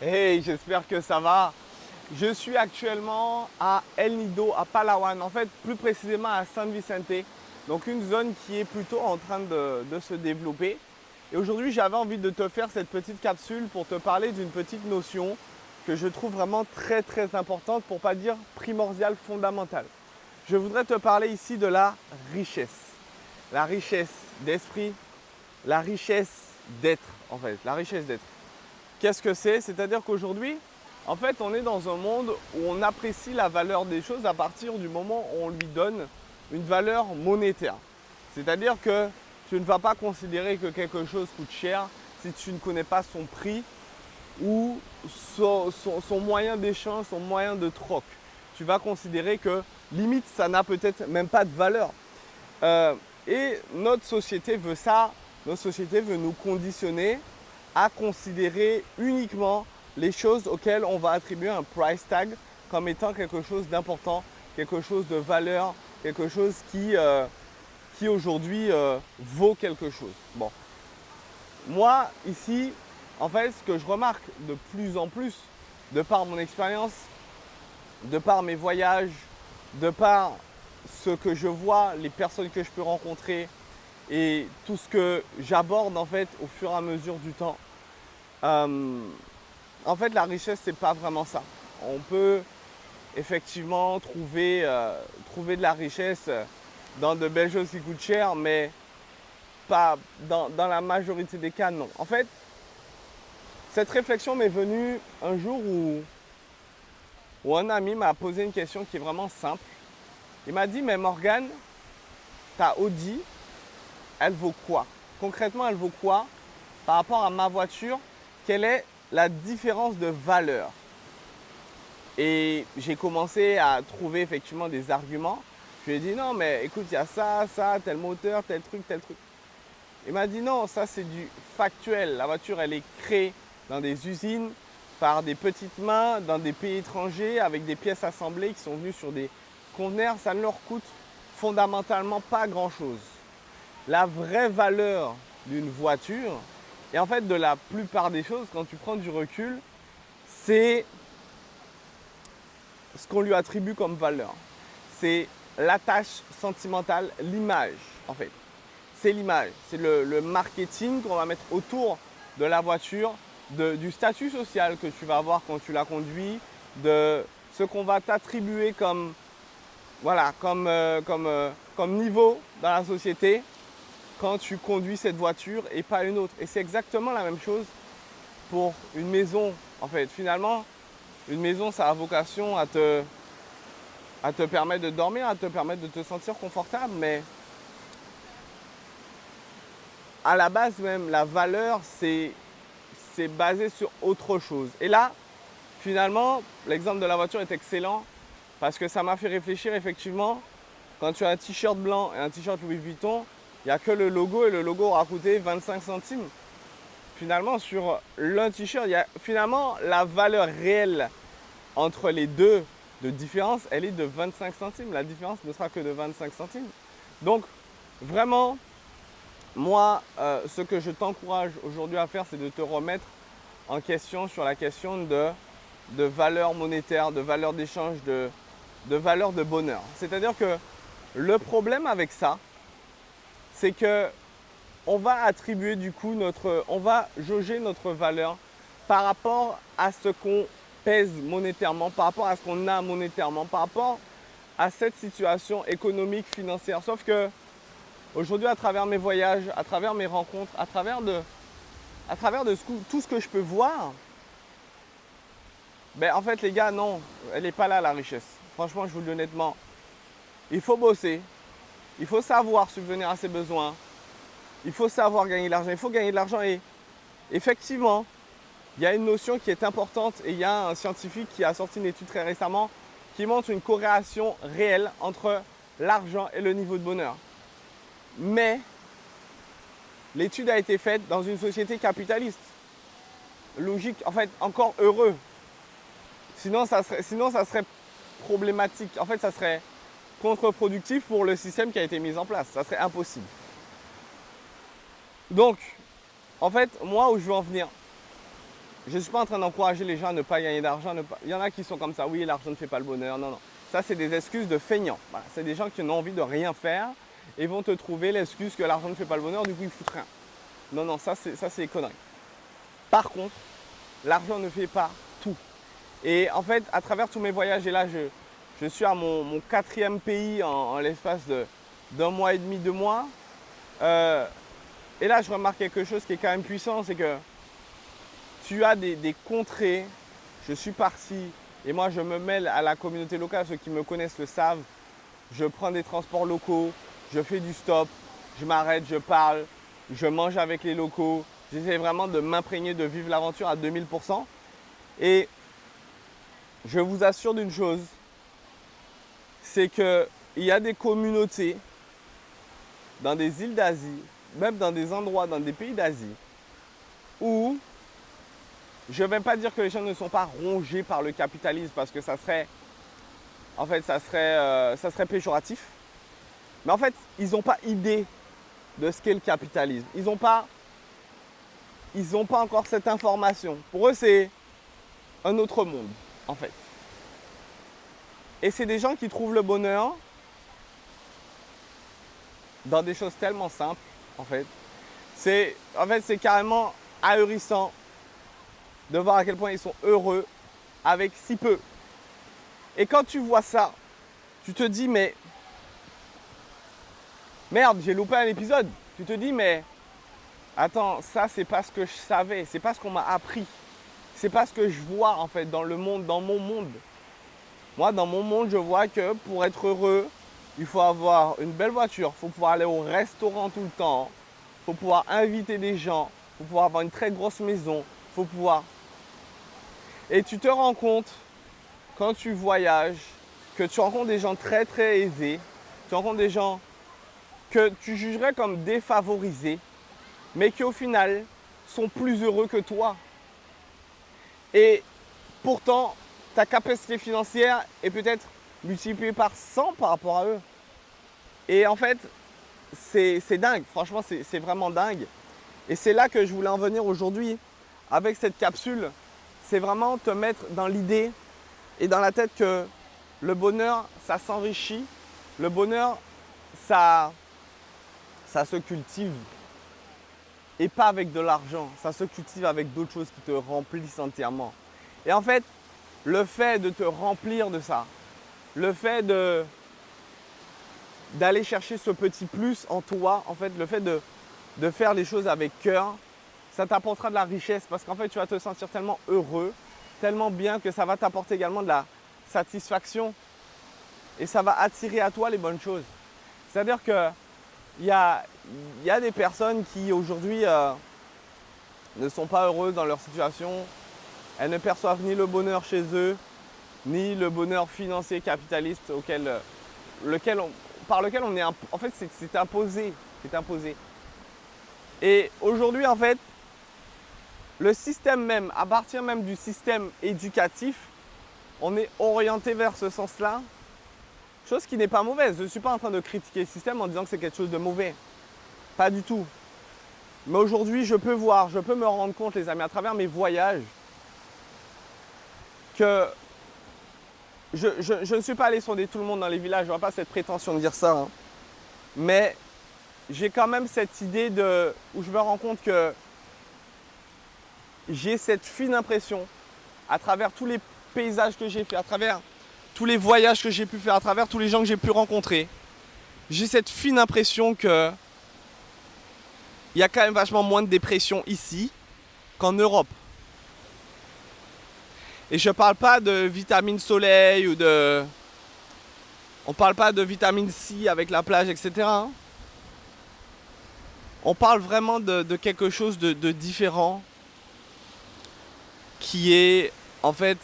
Hey, j'espère que ça va. Je suis actuellement à El Nido, à Palawan, en fait plus précisément à San Vicente, donc une zone qui est plutôt en train de se développer. Et aujourd'hui, j'avais envie de te faire cette petite capsule pour te parler d'une petite notion que je trouve vraiment très très importante, pour ne pas dire primordiale, fondamentale. Je voudrais te parler ici de la richesse. La richesse d'esprit, la richesse d'être en fait, la richesse d'être. Qu'est-ce que c'est? C'est-à-dire qu'aujourd'hui, en fait, on est dans un monde où on apprécie la valeur des choses à partir du moment où on lui donne une valeur monétaire. C'est-à-dire que tu ne vas pas considérer que quelque chose coûte cher si tu ne connais pas son prix ou son moyen d'échange, son moyen de troc. Tu vas considérer que limite, ça n'a peut-être même pas de valeur. Euh, et notre société veut ça, notre société veut nous conditionner à considérer uniquement les choses auxquelles on va attribuer un price tag comme étant quelque chose d'important, quelque chose de valeur, quelque chose qui aujourd'hui vaut quelque chose. Bon, moi ici, en fait, ce que je remarque de plus en plus, de par mon expérience, de par mes voyages, de par ce que je vois, les personnes que je peux rencontrer et tout ce que j'aborde en fait au fur et à mesure du temps, euh, en fait la richesse c'est pas vraiment ça. On peut effectivement trouver de la richesse dans de belles choses qui coûtent cher, mais pas dans la majorité des cas, non. En fait, cette réflexion m'est venue un jour où un ami m'a posé une question qui est vraiment simple. Il m'a dit, mais Morgane, ta Audi, elle vaut quoi? Concrètement, elle vaut quoi par rapport à ma voiture? Quelle est la différence de valeur? Et j'ai commencé à trouver effectivement des arguments. Je lui ai dit non, mais écoute, il y a ça, ça, tel moteur, tel truc, tel truc. Il m'a dit non, ça c'est du factuel. La voiture, elle est créée dans des usines par des petites mains, dans des pays étrangers, avec des pièces assemblées qui sont venues sur des conteneurs. Ça ne leur coûte fondamentalement pas grand-chose. La vraie valeur d'une voiture, et en fait de la plupart des choses, quand tu prends du recul, c'est ce qu'on lui attribue comme valeur. C'est l'attache sentimentale, l'image en fait. C'est l'image, c'est le marketing qu'on va mettre autour de la voiture, du statut social que tu vas avoir quand tu la conduis, de ce qu'on va t'attribuer comme, voilà, comme niveau dans la société quand tu conduis cette voiture et pas une autre. Et c'est exactement la même chose pour une maison. En fait, finalement, une maison, ça a vocation à te permettre de dormir, à te permettre de te sentir confortable, mais à la base même, la valeur, c'est basé sur autre chose. Et là, finalement, l'exemple de la voiture est excellent parce que ça m'a fait réfléchir effectivement. Quand tu as un t-shirt blanc et un t-shirt Louis Vuitton, il n'y a que le logo et le logo aura coûté 25 centimes. Finalement, sur l'un t-shirt, il y a finalement la valeur réelle entre les deux de différence, elle est de 25 centimes. La différence ne sera que de 25 centimes. Donc, vraiment, moi, ce que je t'encourage aujourd'hui à faire, c'est de te remettre en question sur la question de valeur monétaire, de valeur d'échange, de valeur de bonheur. C'est-à-dire que le problème avec ça, c'est que on va attribuer du coup on va jauger notre valeur par rapport à ce qu'on pèse monétairement, par rapport à ce qu'on a monétairement, par rapport à cette situation économique, financière. Sauf que aujourd'hui, à travers mes voyages, à travers mes rencontres, à travers de tout ce que je peux voir, ben en fait les gars, non, elle n'est pas là la richesse. Franchement, je vous le dis honnêtement, il faut bosser, il faut savoir subvenir à ses besoins, il faut savoir gagner de l'argent, il faut gagner de l'argent et effectivement, il y a une notion qui est importante et il y a un scientifique qui a sorti une étude très récemment qui montre une corrélation réelle entre l'argent et le niveau de bonheur. Mais l'étude a été faite dans une société capitaliste. Logique, en fait, encore heureux. Sinon, ça serait problématique. En fait, ça serait contre-productif pour le système qui a été mis en place. Ça serait impossible. Donc, en fait, moi, où je veux en venir, je ne suis pas en train d'encourager les gens à ne pas gagner d'argent. Il y en a qui sont comme ça, oui, l'argent ne fait pas le bonheur. Non, non. Ça, c'est des excuses de feignants. Voilà. C'est des gens qui n'ont envie de rien faire et vont te trouver l'excuse que l'argent ne fait pas le bonheur, du coup, ils foutent rien. Non, non, ça, c'est des conneries. Par contre, l'argent ne fait pas tout. Et en fait, à travers tous mes voyages, et là, je suis à mon 4e pays en l'espace d'un mois et demi, 2 mois. Et là, je remarque quelque chose qui est quand même puissant, c'est que tu as des contrées. Je suis parti et moi, je me mêle à la communauté locale. Ceux qui me connaissent le savent. Je prends des transports locaux, je fais du stop, je m'arrête, je parle, je mange avec les locaux. J'essaie vraiment de m'imprégner, de vivre l'aventure à 2000%. Et je vous assure d'une chose, c'est qu'il y a des communautés dans des îles d'Asie, même dans des endroits, dans des pays d'Asie, où je ne vais pas dire que les gens ne sont pas rongés par le capitalisme parce que ça serait péjoratif. Mais en fait, ils n'ont pas idée de ce qu'est le capitalisme. Ils n'ont pas encore cette information. Pour eux, c'est un autre monde, en fait. Et c'est des gens qui trouvent le bonheur dans des choses tellement simples, en fait. C'est carrément ahurissant de voir à quel point ils sont heureux avec si peu. Et quand tu vois ça, tu te dis, mais merde, j'ai loupé un épisode. Tu te dis, mais attends, ça, c'est pas ce que je savais, c'est pas ce qu'on m'a appris. C'est pas ce que je vois, en fait, dans le monde, dans mon monde. Moi, dans mon monde, je vois que pour être heureux, il faut avoir une belle voiture, il faut pouvoir aller au restaurant tout le temps, il faut pouvoir inviter des gens, il faut pouvoir avoir une très grosse maison, il faut pouvoir... Et tu te rends compte, quand tu voyages, que tu rencontres des gens très très aisés, tu rencontres des gens que tu jugerais comme défavorisés, mais qui au final sont plus heureux que toi. Et pourtant, ta capacité financière est peut-être multipliée par 100 par rapport à eux. Et en fait, c'est dingue, franchement c'est vraiment dingue. Et c'est là que je voulais en venir aujourd'hui avec cette capsule. C'est vraiment te mettre dans l'idée et dans la tête que le bonheur, ça s'enrichit. Le bonheur, ça se cultive. Et pas avec de l'argent, ça se cultive avec d'autres choses qui te remplissent entièrement. Et en fait, le fait de te remplir de ça, le fait d'aller chercher ce petit plus en toi, en fait, le fait de faire les choses avec cœur, ça t'apportera de la richesse parce qu'en fait, tu vas te sentir tellement heureux, tellement bien que ça va t'apporter également de la satisfaction et ça va attirer à toi les bonnes choses. C'est-à-dire que il y a des personnes qui aujourd'hui ne sont pas heureuses dans leur situation. Elles ne perçoivent ni le bonheur chez eux, ni le bonheur financier capitaliste par lequel on est... En fait, c'est imposé. C'est imposé. Et aujourd'hui, en fait, le système même, à partir même du système éducatif, on est orienté vers ce sens-là. Chose qui n'est pas mauvaise. Je ne suis pas en train de critiquer le système en disant que c'est quelque chose de mauvais. Pas du tout. Mais aujourd'hui, je peux me rendre compte, les amis, à travers mes voyages, que je ne suis pas allé sonder tout le monde dans les villages. Je n'aurai pas cette prétention de dire ça. Hein. Mais j'ai quand même cette idée où je me rends compte que j'ai cette fine impression, à travers tous les paysages que j'ai fait, à travers tous les voyages que j'ai pu faire, à travers tous les gens que j'ai pu rencontrer, j'ai cette fine impression que il y a quand même vachement moins de dépression ici qu'en Europe. Et je ne parle pas de vitamine soleil ou de... On ne parle pas de vitamine C avec la plage, etc. Hein. On parle vraiment de quelque chose de différent qui est en fait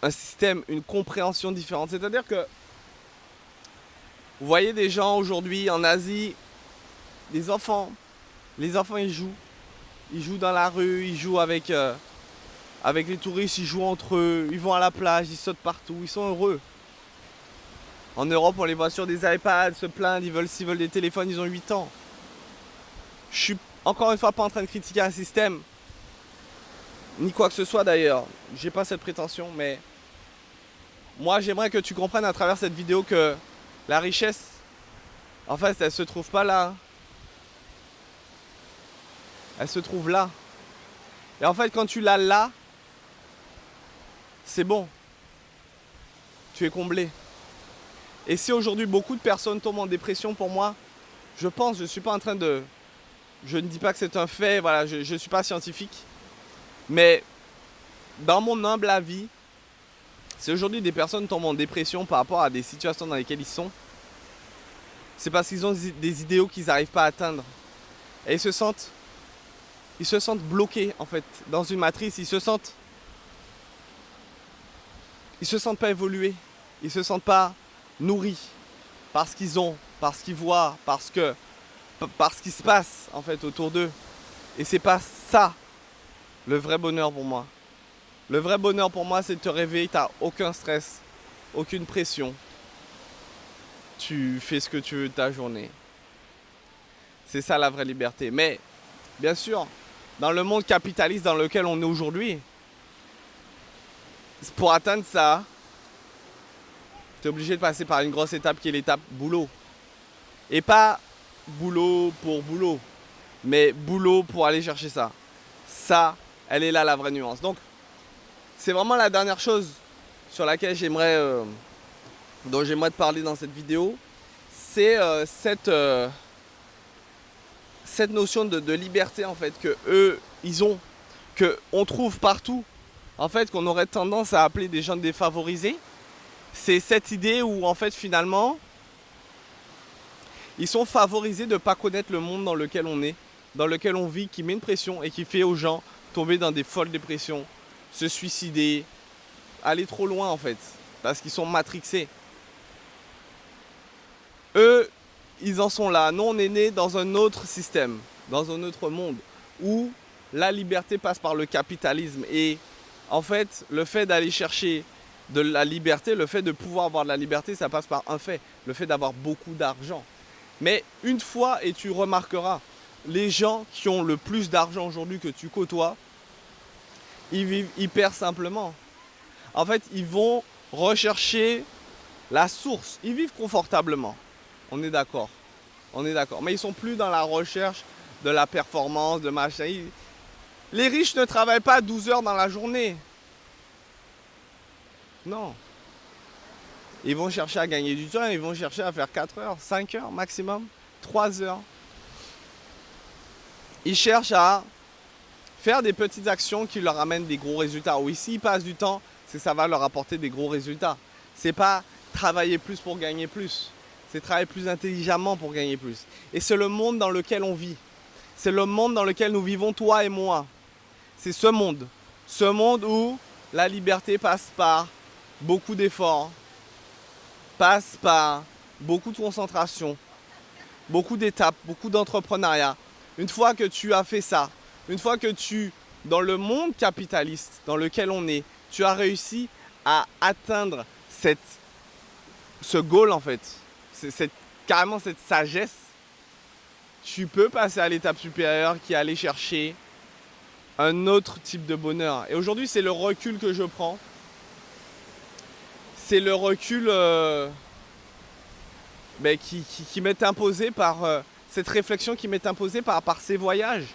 un système, une compréhension différente. C'est-à-dire que vous voyez des gens aujourd'hui en Asie, des enfants, les enfants ils jouent dans la rue, ils jouent avec les touristes, ils jouent entre eux, ils vont à la plage, ils sautent partout, ils sont heureux. En Europe, on les voit sur des iPads, se plaindre, s'ils veulent des téléphones, ils ont 8 ans. Je suis encore une fois pas en train de critiquer un système. ni quoi que ce soit d'ailleurs. J'ai pas cette prétention, mais moi j'aimerais que tu comprennes à travers cette vidéo que la richesse, en fait, elle se trouve pas là. Elle se trouve là. Et en fait, quand tu l'as là, c'est bon. Tu es comblé. Et si aujourd'hui beaucoup de personnes tombent en dépression, pour moi, je ne suis pas en train de... Je ne dis pas que c'est un fait, voilà, je ne suis pas scientifique. Mais dans mon humble avis, si aujourd'hui des personnes tombent en dépression par rapport à des situations dans lesquelles ils sont, c'est parce qu'ils ont des idéaux qu'ils n'arrivent pas à atteindre. Et ils se sentent bloqués en fait dans une matrice, ils se sentent pas évoluer, ils se sentent pas nourris par ce qu'ils ont, par ce qu'ils voient, par ce qui se passe en fait autour d'eux. Et c'est pas ça le vrai bonheur pour moi. Le vrai bonheur pour moi, c'est de te réveiller, t'as aucun stress, aucune pression. Tu fais ce que tu veux de ta journée. C'est ça la vraie liberté. Mais bien sûr, dans le monde capitaliste dans lequel on est aujourd'hui, pour atteindre ça, tu es obligé de passer par une grosse étape qui est l'étape boulot. Et pas boulot pour boulot, mais boulot pour aller chercher ça. Ça, elle est là la vraie nuance. Donc, c'est vraiment la dernière chose sur laquelle dont j'aimerais te parler dans cette vidéo. C'est cette notion de liberté en fait que eux ils ont, que on trouve partout, en fait qu'on aurait tendance à appeler des gens défavorisés. C'est cette idée où en fait finalement ils sont favorisés de ne pas connaître le monde dans lequel on est, dans lequel on vit, qui met une pression et qui fait aux gens tomber dans des folles dépressions, se suicider, aller trop loin en fait, parce qu'ils sont matrixés. Eux, ils en sont là. Nous, on est nés dans un autre système, dans un autre monde, où la liberté passe par le capitalisme. Et en fait, le fait d'aller chercher de la liberté, le fait de pouvoir avoir de la liberté, ça passe par un fait, le fait d'avoir beaucoup d'argent. Mais une fois, et tu remarqueras, les gens qui ont le plus d'argent aujourd'hui que tu côtoies, ils vivent hyper simplement. En fait, ils vont rechercher la source. Ils vivent confortablement. On est d'accord. On est d'accord. Mais ils ne sont plus dans la recherche de la performance, de machin. Les riches ne travaillent pas 12 heures dans la journée. Non. Ils vont chercher à gagner du temps, ils vont chercher à faire 4 heures, 5 heures maximum, 3 heures. Ils cherchent à faire des petites actions qui leur amènent des gros résultats. Oui, s'ils passent du temps, c'est que ça va leur apporter des gros résultats. C'est pas travailler plus pour gagner plus. C'est travailler plus intelligemment pour gagner plus. Et c'est le monde dans lequel on vit. C'est le monde dans lequel nous vivons, toi et moi. C'est ce monde. Ce monde où la liberté passe par beaucoup d'efforts, passe par beaucoup de concentration, beaucoup d'étapes, beaucoup d'entrepreneuriat. Une fois que tu as fait ça, une fois que dans le monde capitaliste dans lequel on est, tu as réussi à atteindre ce goal en fait, carrément cette sagesse, tu peux passer à l'étape supérieure qui est aller chercher un autre type de bonheur. Et aujourd'hui, c'est le recul que je prends. C'est le recul qui m'est imposé par cette réflexion qui m'est imposée par ces voyages.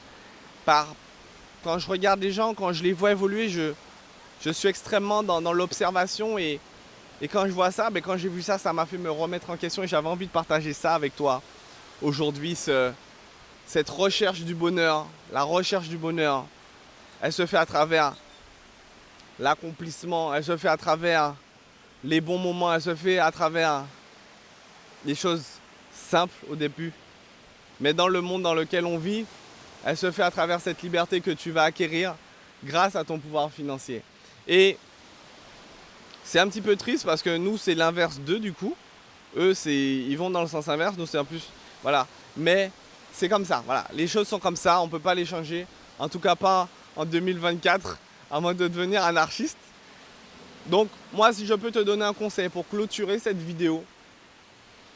Quand je regarde les gens, quand je les vois évoluer, je suis extrêmement dans l'observation et quand je vois ça, quand j'ai vu ça, ça m'a fait me remettre en question et j'avais envie de partager ça avec toi. Aujourd'hui, cette recherche du bonheur, la recherche du bonheur, elle se fait à travers l'accomplissement, elle se fait à travers les bons moments, elle se fait à travers les choses simples au début. Mais dans le monde dans lequel on vit, elle se fait à travers cette liberté que tu vas acquérir grâce à ton pouvoir financier. Et c'est un petit peu triste parce que nous, c'est l'inverse d'eux du coup. Eux, ils vont dans le sens inverse, nous c'est en plus, voilà. Mais c'est comme ça, voilà. Les choses sont comme ça, on ne peut pas les changer. En tout cas pas en 2024, à moins de devenir anarchiste. Donc moi, si je peux te donner un conseil pour clôturer cette vidéo,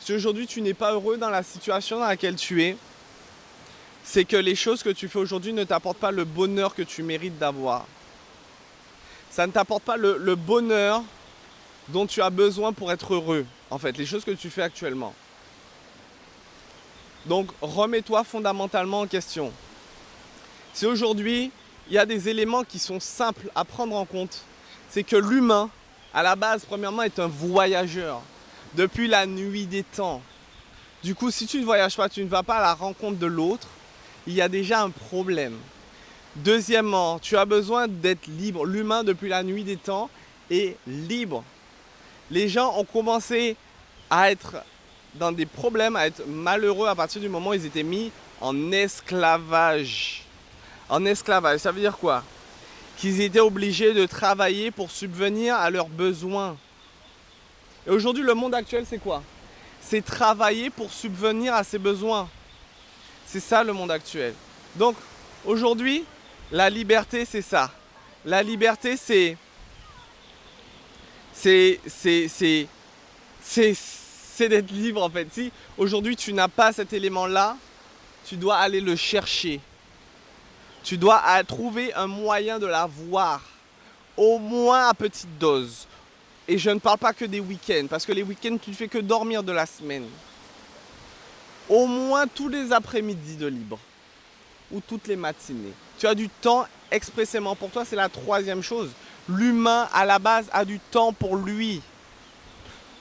si aujourd'hui tu n'es pas heureux dans la situation dans laquelle tu es, c'est que les choses que tu fais aujourd'hui ne t'apportent pas le bonheur que tu mérites d'avoir. ça ne t'apporte pas le bonheur dont tu as besoin pour être heureux, en fait, les choses que tu fais actuellement. Donc, remets-toi fondamentalement en question. Si aujourd'hui, il y a des éléments qui sont simples à prendre en compte, c'est que l'humain, à la base, premièrement, est un voyageur depuis la nuit des temps. Du coup, si tu ne voyages pas, tu ne vas pas à la rencontre de l'autre, il y a déjà un problème. Deuxièmement, tu as besoin d'être libre. L'humain, depuis la nuit des temps, est libre. Les gens ont commencé à être dans des problèmes, à être malheureux à partir du moment où ils étaient mis en esclavage. En esclavage, ça veut dire quoi? Qu'ils étaient obligés de travailler pour subvenir à leurs besoins. Et aujourd'hui, le monde actuel, c'est quoi? C'est travailler pour subvenir à ses besoins. C'est ça le monde actuel. Donc, aujourd'hui, la liberté, c'est ça. La liberté, c'est d'être libre en fait. Si aujourd'hui tu n'as pas cet élément-là, tu dois aller le chercher. Tu dois trouver un moyen de l'avoir, au moins à petite dose. Et je ne parle pas que des week-ends, parce que les week-ends tu ne fais que dormir de la semaine. Au moins tous les après-midi de libre, ou toutes les matinées. Tu as du temps expressément pour toi, c'est la troisième chose. L'humain à la base a du temps pour lui.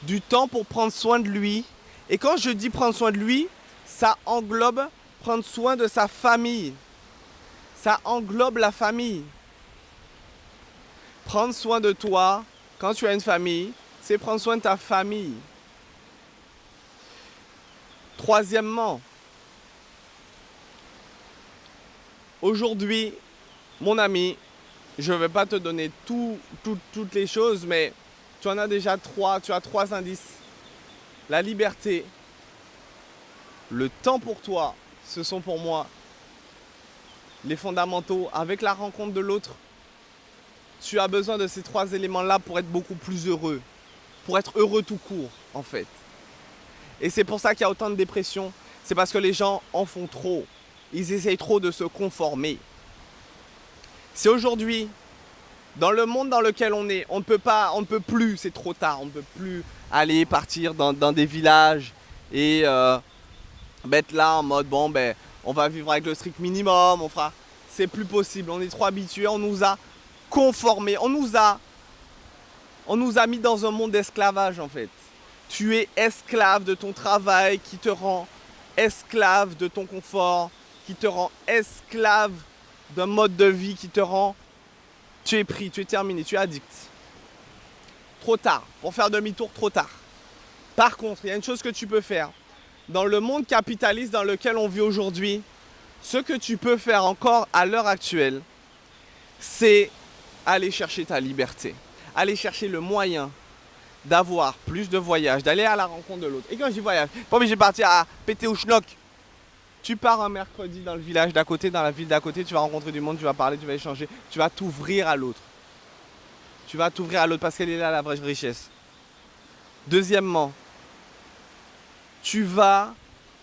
Du temps pour prendre soin de lui. Et quand je dis prendre soin de lui, ça englobe prendre soin de sa famille. Ça englobe la famille. Prendre soin de toi, quand tu as une famille, c'est prendre soin de ta famille. Troisièmement, aujourd'hui, mon ami, je ne vais pas te donner toutes les choses, mais tu en as déjà tu as 3 indices. La liberté, le temps pour toi, ce sont pour moi les fondamentaux. Avec la rencontre de l'autre, tu as besoin de ces 3 éléments-là pour être beaucoup plus heureux. Pour être heureux tout court, en fait. Et c'est pour ça qu'il y a autant de dépression. C'est parce que les gens en font trop. Ils essayent trop de se conformer. Si aujourd'hui, dans le monde dans lequel on est, on ne peut plus, c'est trop tard, on ne peut plus aller partir dans des villages et être là en mode bon ben on va vivre avec le strict minimum, c'est plus possible, on est trop habitué, on nous a conformés, on nous a mis dans un monde d'esclavage en fait. Tu es esclave de ton travail qui te rend esclave de ton confort, qui te rend esclave d'un mode de vie qui te rend... Tu es pris, tu es terminé, tu es addict. Trop tard, pour faire demi-tour, trop tard. Par contre, il y a une chose que tu peux faire. Dans le monde capitaliste dans lequel on vit aujourd'hui, ce que tu peux faire encore à l'heure actuelle, c'est aller chercher ta liberté. Aller chercher le moyen d'avoir plus de voyages, d'aller à la rencontre de l'autre. Et quand je dis voyage, pas obligé de partir à péter au schnock. Tu pars un mercredi dans le village d'à côté, dans la ville d'à côté, tu vas rencontrer du monde, tu vas parler, tu vas échanger, tu vas t'ouvrir à l'autre. Tu vas t'ouvrir à l'autre parce qu'elle est là la vraie richesse. Deuxièmement, tu vas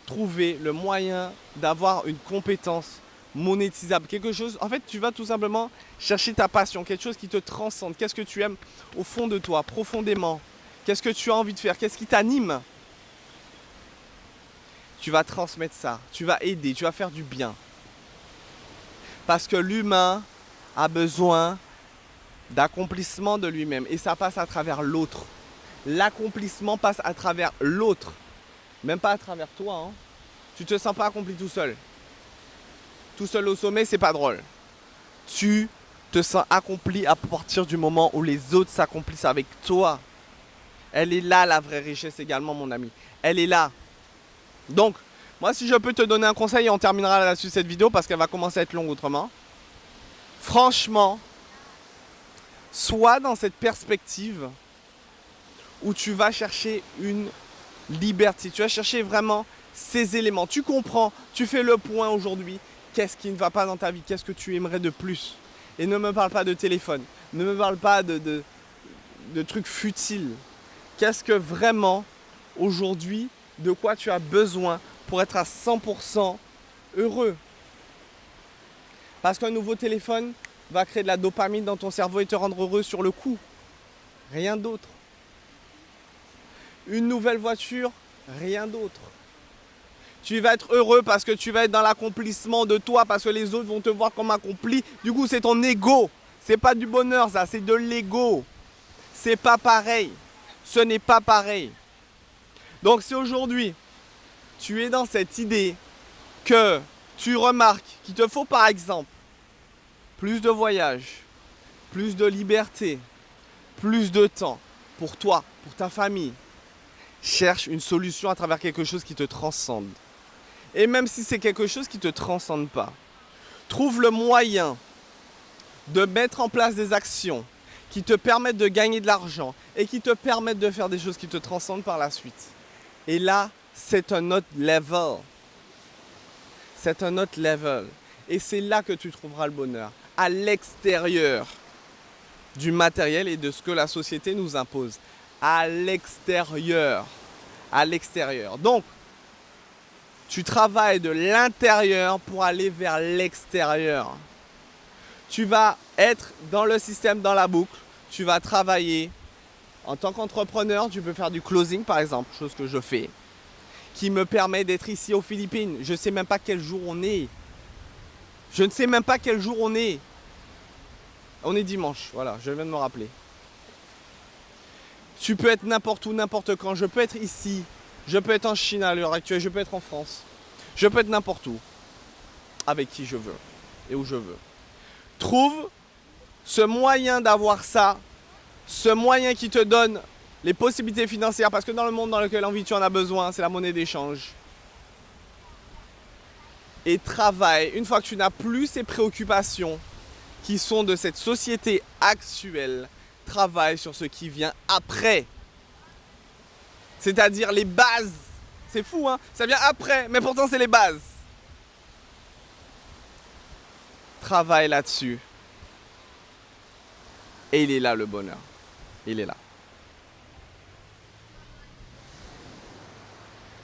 trouver le moyen d'avoir une compétence monétisable, quelque chose, en fait tu vas tout simplement chercher ta passion, quelque chose qui te transcende, qu'est-ce que tu aimes au fond de toi, profondément, qu'est-ce que tu as envie de faire, qu'est-ce qui t'anime. Tu vas transmettre ça, tu vas aider, tu vas faire du bien. Parce que l'humain a besoin d'accomplissement de lui-même et ça passe à travers l'autre. L'accomplissement passe à travers l'autre, même pas à travers toi. Hein. Tu te sens pas accompli tout seul. Tout seul au sommet, c'est pas drôle. Tu te sens accompli à partir du moment où les autres s'accomplissent avec toi. Elle est là la vraie richesse également, mon ami. Elle est là. Donc, moi si je peux te donner un conseil, et on terminera là-dessus cette vidéo parce qu'elle va commencer à être longue autrement. Franchement, sois dans cette perspective où tu vas chercher une liberté. Tu vas chercher vraiment ces éléments. Tu comprends, tu fais le point aujourd'hui. Qu'est-ce qui ne va pas dans ta vie? Qu'est-ce que tu aimerais de plus? Et ne me parle pas de téléphone. Ne me parle pas de trucs futiles. Qu'est-ce que vraiment, aujourd'hui, de quoi tu as besoin pour être à 100% heureux? Parce qu'un nouveau téléphone, va créer de la dopamine dans ton cerveau et te rendre heureux sur le coup. Rien d'autre. Une nouvelle voiture, rien d'autre. Tu vas être heureux parce que tu vas être dans l'accomplissement de toi, parce que les autres vont te voir comme accompli. Du coup, c'est ton ego. C'est pas du bonheur, ça, c'est de l'ego. C'est pas pareil. Ce n'est pas pareil. Donc si aujourd'hui, tu es dans cette idée que tu remarques qu'il te faut par exemple plus de voyages, plus de liberté, plus de temps pour toi, pour ta famille, cherche une solution à travers quelque chose qui te transcende. Et même si c'est quelque chose qui ne te transcende pas, trouve le moyen de mettre en place des actions qui te permettent de gagner de l'argent et qui te permettent de faire des choses qui te transcendent par la suite. Et là, c'est un autre level. C'est un autre level. Et c'est là que tu trouveras le bonheur, à l'extérieur du matériel et de ce que la société nous impose. À l'extérieur. À l'extérieur. Donc, tu travailles de l'intérieur pour aller vers l'extérieur. Tu vas être dans le système, dans la boucle. Tu vas travailler. En tant qu'entrepreneur, tu peux faire du closing par exemple, chose que je fais, qui me permet d'être ici aux Philippines. Je ne sais même pas quel jour on est. Je ne sais même pas quel jour on est. On est dimanche, voilà, je viens de me rappeler. Tu peux être n'importe où, n'importe quand. Je peux être ici. Je peux être en Chine à l'heure actuelle. Je peux être en France. Je peux être n'importe où. Avec qui je veux. Et où je veux. Trouve ce moyen d'avoir ça. Ce moyen qui te donne les possibilités financières. Parce que dans le monde dans lequel on vit, tu en as besoin. C'est la monnaie d'échange. Et travaille. Une fois que tu n'as plus ces préoccupations qui sont de cette société actuelle, travaille sur ce qui vient après. C'est-à-dire les bases. C'est fou, hein? Ça vient après, mais pourtant c'est les bases. Travaille là-dessus. Et il est là le bonheur. Il est là.